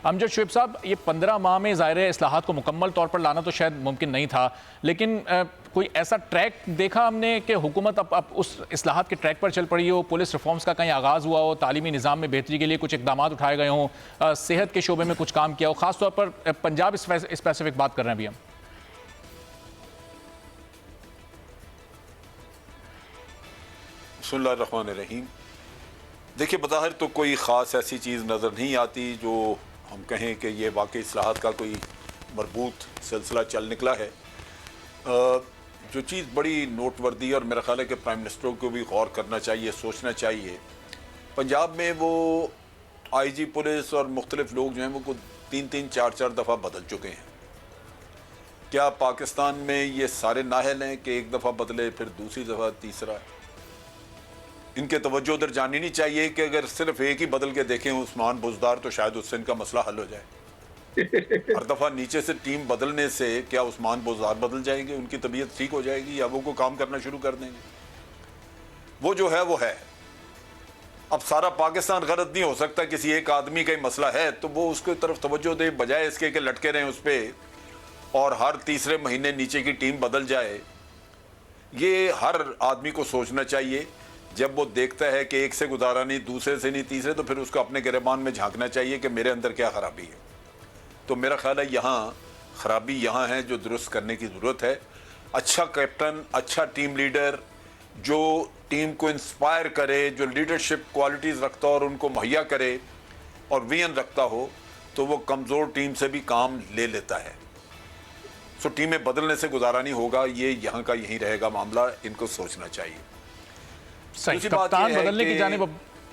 अमजद शुएब साहब, ये 15 माह में ज़ाहिर है इस्लाहात को मुकम्मल तौर पर लाना तो शायद मुमकिन नहीं था, लेकिन कोई ऐसा ट्रैक देखा हमने कि हुकूमत अब उस इस्लाहात के ट्रैक पर चल पड़ी हो, पुलिस रिफॉर्म्स का कहीं आगाज़ हुआ हो, तालीमी निज़ाम में बेहतरी के लिए कुछ इकदाम उठाए गए हों, सेहत के शोबे में कुछ काम किया हो, ख़ासतौर पर पंजाब स्पेसिफिक बात कर रहे हैं अभी हम? बिस्मिल्लाहिर्रहमानिर्रहीम। देखिए, बज़ाहिर तो कोई ख़ास ऐसी चीज़ नज़र नहीं आती जो हम कहें कि ये वाकई इस्लाहात का कोई मरबूत सिलसिला चल निकला है। जो चीज़ बड़ी नोटवर्दी और मेरा ख्याल है कि प्राइम मिनिस्टर को भी गौर करना चाहिए, सोचना चाहिए। पंजाब में वो IG पुलिस और मुख्तलिफ लोग जो हैं वो 3-3, 4-4 दफ़ा बदल चुके हैं। क्या पाकिस्तान में ये सारे नाहल हैं कि एक दफ़ा बदले फिर दूसरी दफ़ा तीसरा? इनके तवज्जो उधर जानी नहीं चाहिए कि अगर सिर्फ एक ही बदल के देखें उस्मान बुज़दार तो शायद उससे इनका मसला हल हो जाए। हर दफ़ा नीचे से टीम बदलने से क्या उस्मान बुज़दार बदल जाएंगे, उनकी तबीयत ठीक हो जाएगी या वो को काम करना शुरू कर देंगे? वो जो है वो है। अब सारा पाकिस्तान गलत नहीं हो सकता, किसी एक आदमी का ही मसला है तो वो उसकी तरफ तवज्जो दे, बजाय इसके कि लटके रहें उस पर और हर तीसरे महीने नीचे की टीम बदल जाए। ये हर आदमी को सोचना चाहिए। जब वो देखता है कि एक से गुजारा नहीं, दूसरे से नहीं, तीसरे, तो फिर उसको अपने गिरबान में झांकना चाहिए कि मेरे अंदर क्या ख़राबी है। तो मेरा ख्याल है यहाँ ख़राबी यहाँ है जो दुरुस्त करने की ज़रूरत है। अच्छा कैप्टन, अच्छा टीम लीडर जो टीम को इंस्पायर करे, जो लीडरशिप क्वालिटीज़ रखता हो और उनको मुहैया करे और विजन रखता हो, तो वो कमज़ोर टीम से भी काम ले लेता है। सो टीमें बदलने से गुजारा नहीं होगा, ये यहाँ का यही रहेगा मामला। इनको सोचना चाहिए। दूसरी बात यह बदलने की जानिब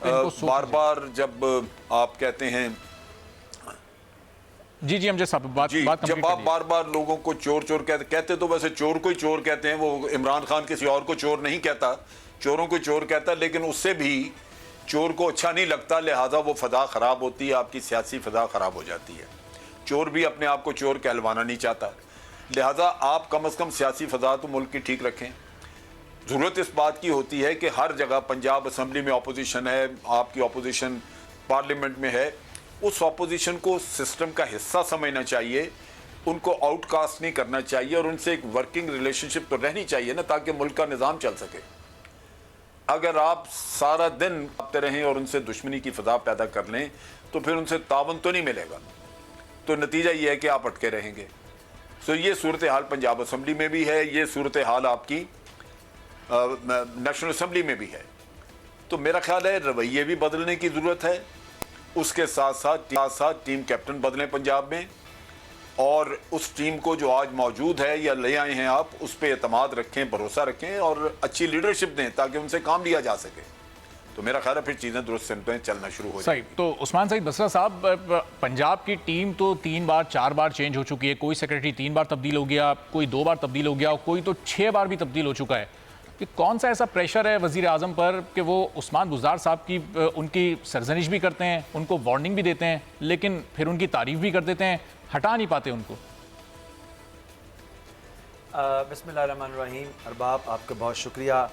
बार बार जब आप कहते हैं जी अमजद साहब बात जब आप बार बार लोगों को चोर चोर कहते तो वैसे चोर को ही चोर कहते हैं। वो इमरान खान किसी और को चोर नहीं कहता, चोरों को चोर कहता, लेकिन उससे भी चोर को अच्छा नहीं लगता, लिहाजा वो फ़ज़ा ख़राब होती है, आपकी सियासी फ़ज़ा ख़राब हो जाती है। चोर भी अपने आप को चोर कहलवाना नहीं चाहता, लिहाजा आप कम अज़ कम सियासी फ़ज़ा तो मुल्क की ठीक रखें। ज़रूरत इस बात की होती है कि हर जगह पंजाब असम्बली में अपोजिशन है, आपकी अपोजिशन पार्लियामेंट में है, उस अपोजिशन को सिस्टम का हिस्सा समझना चाहिए, उनको आउटकास्ट नहीं करना चाहिए और उनसे एक वर्किंग रिलेशनशिप तो रहनी चाहिए ना, ताकि मुल्क का निज़ाम चल सके। अगर आप सारा दिन आते रहें और उनसे दुश्मनी की फ़ज़ा पैदा कर लें तो फिर उनसे तावन तो नहीं मिलेगा, तो नतीजा ये है कि आप अटके रहेंगे। सो ये सूरत हाल पंजाब असम्बली में भी है, ये सूरत हाल आपकी नेशनल असम्बली में भी है। तो मेरा ख्याल है रवैये भी बदलने की ज़रूरत है। उसके साथ साथ टीम कैप्टन बदलें पंजाब में, और उस टीम को जो आज मौजूद है या ले आए हैं आप, उस पर एतमाद रखें, भरोसा रखें और अच्छी लीडरशिप दें ताकि उनसे काम लिया जा सके। तो मेरा ख्याल है फिर चीज़ें दुरुस्त सिमतें चलना शुरू हो जाएंगी। सही। तो उस्मान सईद बसरा साहब, पंजाब की टीम तो 3 बार 4 बार चेंज हो चुकी है। कोई सेक्रेटरी 3 बार तब्दील हो गया, कोई 2 बार तब्दील हो गया, कोई तो 6 बार भी तब्दील हो चुका है। कि कौन सा ऐसा प्रेशर है वज़ीर आज़म पर कि वो उस्मान बुज़दार साहब की उनकी सरजनिश भी करते हैं, उनको वार्निंग भी देते हैं, लेकिन फिर उनकी तारीफ़ भी कर देते हैं, हटा नहीं पाते उनको? बिस्मिल्लाहिर्रहमानिर्रहीम। अरबाब, आपका बहुत शुक्रिया।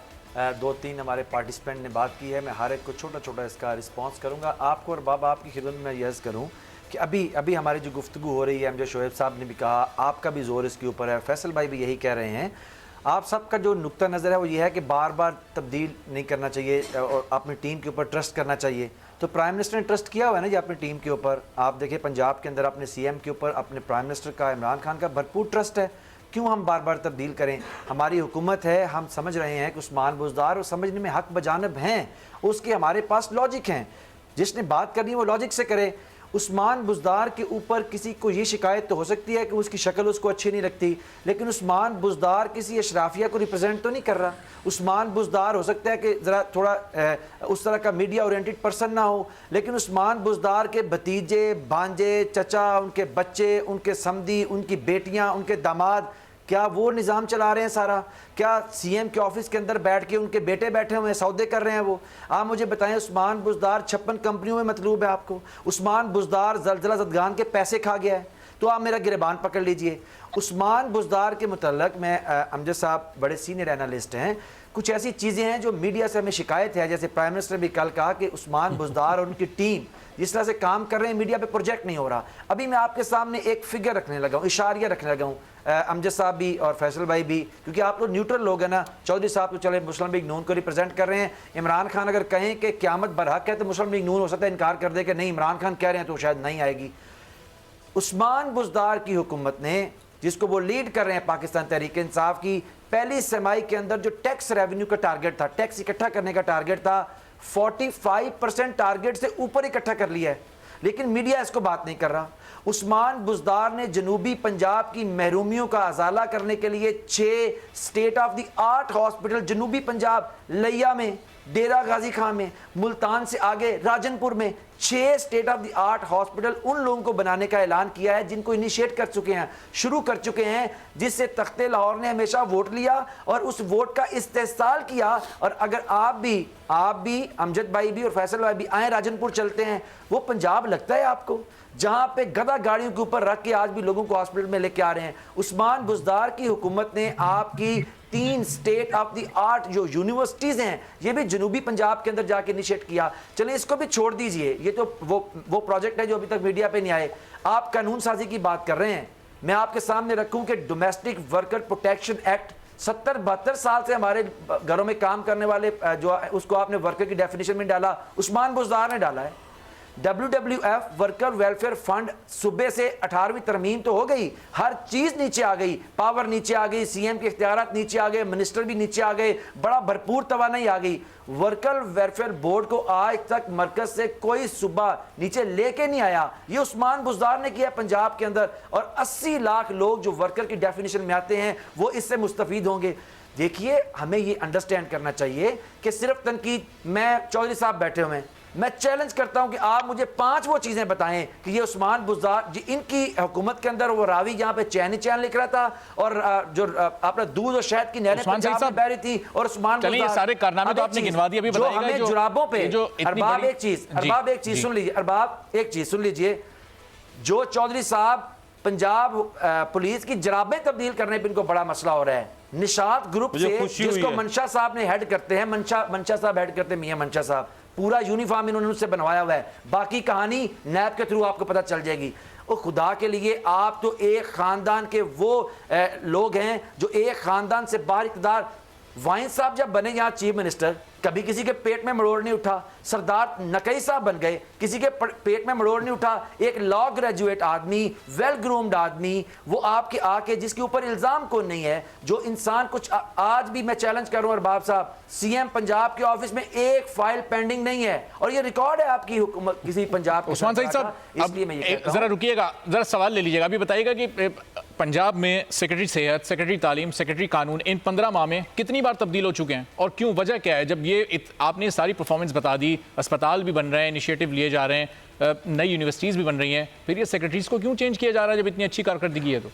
2-3 हमारे पार्टिसिपेंट ने बात की है, मैं हर एक को छोटा छोटा इसका रिस्पॉन्स करूँगा। आपको अरबाब, आपकी खिदमत में यर्ज़ करूँ कि अभी हमारी जो गुफ्तगू हो रही है, अमजद शुएब साहब ने भी कहा, आपका भी ज़ोर इसके ऊपर है, फैसल भाई भी यही कह रहे हैं। आप सबका जो नुक्ता नज़र है वो ये है कि बार बार तब्दील नहीं करना चाहिए और अपनी टीम के ऊपर ट्रस्ट करना चाहिए। तो प्राइम मिनिस्टर ने ट्रस्ट किया हुआ है ना जी अपनी टीम के ऊपर। आप देखिए पंजाब के अंदर अपने CM के ऊपर, अपने प्राइम मिनिस्टर का, इमरान खान का भरपूर ट्रस्ट है। क्यों हम बार बार तब्दील करें? हमारी हुकूमत है, हम समझ रहे हैं कि उस्मान बुज़दार और समझने में हक बजानब हैं, उसके हमारे पास लॉजिक हैं। जिसने बात करनी है वो लॉजिक से करे। उस्मान बुज़दार के ऊपर किसी को ये शिकायत तो हो सकती है कि उसकी शक्ल उसको अच्छी नहीं लगती, लेकिन उस्मान बुज़दार किसी अशराफिया को रिप्रेजेंट तो नहीं कर रहा। उस्मान बुज़दार हो सकता है कि ज़रा थोड़ा उस तरह का मीडिया ओरिएंटेड पर्सन ना हो, लेकिन उस्मान बुज़दार के भतीजे, भांजे, चचा, उनके बच्चे, उनके समधी, उनकी बेटियाँ, उनके दामाद, क्या वो निज़ाम चला रहे हैं सारा? क्या CM के ऑफिस के अंदर बैठ के उनके बेटे बैठे हुए हैं, सौदे कर रहे हैं वो? आप मुझे बताएं, उस्मान बुज़दार 56 कंपनियों में मतलूब है आपको। उस्मान बुज़दार ज़लज़ला ज़दगान के पैसे खा गया है, तो आप मेरा गिरबान पकड़ लीजिए। उस्मान बुज़दार के मुतल्लक मैं, अमजद साहब बड़े सीनियर एनालिस्ट हैं, कुछ ऐसी चीज़ें हैं जो मीडिया से हमें शिकायत है, जैसे प्राइम मिनिस्टर भी कल कहा कि उस्मान बुज़दार और उनकी टीम जिस तरह से काम कर रहे हैं, मीडिया पे प्रोजेक्ट नहीं हो रहा। अभी मैं आपके सामने एक फिगर रखने लगा हूँ, इशारिया रखने लगा हूँ, अमजद साहब भी और फैसल भाई भी, क्योंकि आप लोग न्यूट्रल लोग हैं ना। चौधरी साहब तो चले मुस्लिम लीग नून को रिप्रेजेंट कर रहे हैं। इमरान खान अगर कहें कि क़यामत बरहक है तो मुस्लिम लीग नून हो सकता है इनकार कर दे कि नहीं, इमरान खान कह रहे हैं तो शायद नहीं आएगी। उस्मान बुज़दार की हुकूमत ने, जिसको वो लीड कर रहे हैं पाकिस्तान तहरीक इंसाफ की, पहली समाई के अंदर जो टैक्स रेवेन्यू का टारगेट था, टैक्स इकट्ठा करने का टारगेट था, 45% टारगेट से ऊपर इकट्ठा कर लिया है, लेकिन मीडिया इसको बात नहीं कर रहा। उस्मान बुज़दार ने जनूबी पंजाब की महरूमियों का अजाला करने के लिए 6 state of the art hospital जनूबी पंजाब, लिया में, डेरा गाजी खान में, मुल्तान से आगे राजनपुर में 6 state of the art hospital उन लोगों को बनाने का ऐलान किया है जिनको इनिशिएट कर चुके हैं, शुरू कर चुके हैं, जिससे तख्ते लाहौर ने हमेशा वोट लिया और उस वोट का इस्तेहसाल किया। और अगर आप भी अमजद भाई भी और फैसल भाई भी आए राजनपुर चलते हैं, वो पंजाब लगता है आपको, जहां पे गधा गाड़ियों के ऊपर रख के आज भी लोगों को हॉस्पिटल में लेके आ रहे हैं। उस्मान बुज़दार की हुकूमत ने आपकी 3 स्टेट ऑफ द आर्ट जो यूनिवर्सिटीज हैं, ये भी जनूबी पंजाब के अंदर जाके इनिशिएट किया। चलिए इसको भी छोड़ दीजिए, ये तो वो प्रोजेक्ट है जो अभी तक मीडिया पे नहीं आए। आप कानून साजी की बात कर रहे हैं, मैं आपके सामने रखूं कि डोमेस्टिक वर्कर प्रोटेक्शन एक्ट 70-72 साल से हमारे घरों में काम करने वाले जो उसको आपने वर्कर की डेफिनेशन में डाला, उस्मान बुज़दार ने डाला है। WWF वर्कर वेलफेयर फंड सुबह से 18वीं तरमीम तो हो गई, हर चीज नीचे आ गई, पावर नीचे आ गई, CM के इख्तियारात नीचे आ गए, मिनिस्टर भी नीचे आ गए, बड़ा भरपूर तवानाई आ गई। वर्कर वेलफेयर बोर्ड को आज तक मरकज से कोई सुबह नीचे लेके नहीं आया। ये उस्मान बुज़दार ने किया पंजाब के अंदर, और 80 लाख लोग जो वर्कर की डेफिनेशन में आते हैं वो इससे मुस्तफीद होंगे। देखिए, हमें ये अंडरस्टैंड करना चाहिए कि सिर्फ तनकीद, मैं चौधरी साहब बैठे हुए हैं, मैं चैलेंज करता हूं कि आप मुझे 5 वो चीजें बताएं कि ये उस्मान बुज़दार जी इनकी हुकूमत के अंदर, वो रावी यहाँ पे चैन लिख रहा था और जो अपना दूध और शहद की नहरें पंजाब में बह रही थी, और उस्मान बुज़दार सारे कारनामे तो आपने गिनवा दिए, अभी बताइएगा हमें जुराबों पे। अरबाब एक चीज सुन लीजिए, अरबाब एक चीज सुन लीजिए, जो चौधरी साहब पंजाब पुलिस की जराबें तब्दील करने पर इनको बड़ा मसला हो रहा है, निशात ग्रुप से, जिसको मंशा साहब ने हेड करते हैं, मंशा साहब हेड करते हैं, मियां मंशा साहब, पूरा यूनिफॉर्म इन्होंने उससे बनवाया हुआ है। बाकी कहानी नैब के थ्रू आपको पता चल जाएगी। और खुदा के लिए, आप तो एक खानदान के वो लोग हैं जो एक खानदान से बाहर इक़्तिदार। वाइन साहब जब बने यहाँ चीफ मिनिस्टर, कभी किसी के पेट में मरोड़ नहीं उठा। सरदार नकई साहब बन गए, किसी के पेट में मरोड़ नहीं उठा। एक लॉ ग्रेजुएट आदमी, वेल ग्रूम्ड आदमी, वो आपके आके जिसके ऊपर इल्जाम कोई नहीं है, जो इंसान कुछ आज भी मैं चैलेंज कर रहा हूं अरबाब साहब, CM पंजाब के ऑफिस में एक फाइल पेंडिंग नहीं है, और ये रिकॉर्ड है आपकी हुकूमत किसी पंजाब के। उस्मान सईद साहब, इसलिए मैं ये जरा रुकिएगा, जरा सवाल ले लीजिएगा। अभी बताइएगा कि पंजाब में सेक्रेटरी सेहत, सेक्रेटरी तालीम, सेक्रेटरी कानून, इन 15 माह में कितनी बार तब्दील हो चुके हैं, और क्यों, वजह क्या है? जब ये आपने सारी परफॉर्मेंस बता दी, अस्पताल भी बन रहे हैं, इनिशिएटिव लिए जा रहे हैं, नई यूनिवर्सिटीज़ भी बन रही हैं, फिर ये सेक्रेटरीज को क्यों चेंज किया जा रहा है जब इतनी अच्छी कारकर्दगी है? तो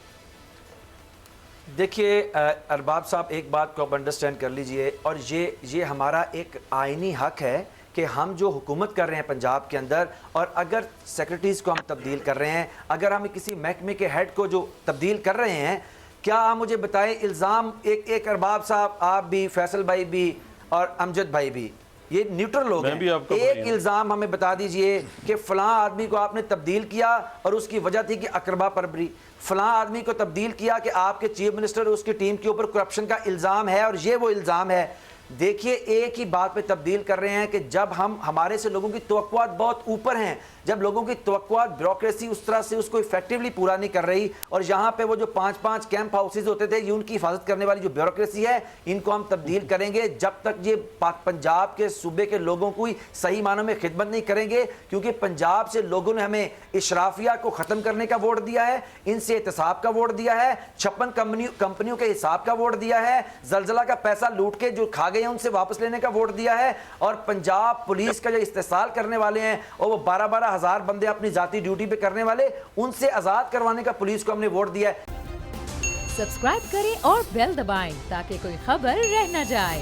देखिए अरबाब साहब, एक बात को आप अंडरस्टैंड कर लीजिए, और ये हमारा एक आइनी हक है कि हम जो हुकूमत कर रहे हैं पंजाब के अंदर, और अगर सेक्रेटरीज़ को हम तब्दील कर रहे हैं, अगर हम किसी महकमे के हेड को जो तब्दील कर रहे हैं, क्या आप मुझे बताएं, इल्ज़ाम एक अरबाब साहब, आप भी, फैसल भाई भी और अमजद भाई भी, ये न्यूट्रल लोग हैं, एक इल्ज़ाम हमें बता दीजिए कि फ़लाँ आदमी को आपने तब्दील किया और उसकी वजह थी कि अकरबा परबरी, फ़लाँ आदमी को तब्दील किया कि आपके चीफ मिनिस्टर और उसकी टीम के ऊपर करप्शन का इल्ज़ाम है, और ये वो इल्ज़ाम है। देखिए, एक ही बात पे तब्दील कर रहे हैं कि जब हमारे से लोगों की तवक्कुआत बहुत ऊपर हैं, जब लोगों की तवक्कुआत ब्यूरोक्रेसी उस तरह से उसको इफेक्टिवली पूरा नहीं कर रही, और यहाँ पे वो जो 5-5 कैंप हाउसेज होते थे, ये उनकी हिफाजत करने वाली जो ब्यूरोक्रेसी है, इनको हम तब्दील करेंगे जब तक ये पंजाब के सूबे के लोगों को सही मानों में खिदमत नहीं करेंगे। क्योंकि पंजाब से लोगों ने हमें इशराफिया को ख़त्म करने का वोट दिया है, इनसे एहतसाब का वोट दिया है, 56 कंपनियों के हिसाब का वोट दिया है, जलजला का पैसा लूट के जो खा गए उनसे वापस लेने का वोट दिया है, और पंजाब पुलिस का जो इस्तेसाल करने वाले हैं, और वो 12-12 हजार बंदे अपनी जाती ड्यूटी पे करने वाले, उनसे आजाद करवाने का पुलिस को हमने वोट दिया है। सब्सक्राइब करें और बेल दबाएं ताकि कोई खबर रह न जाए।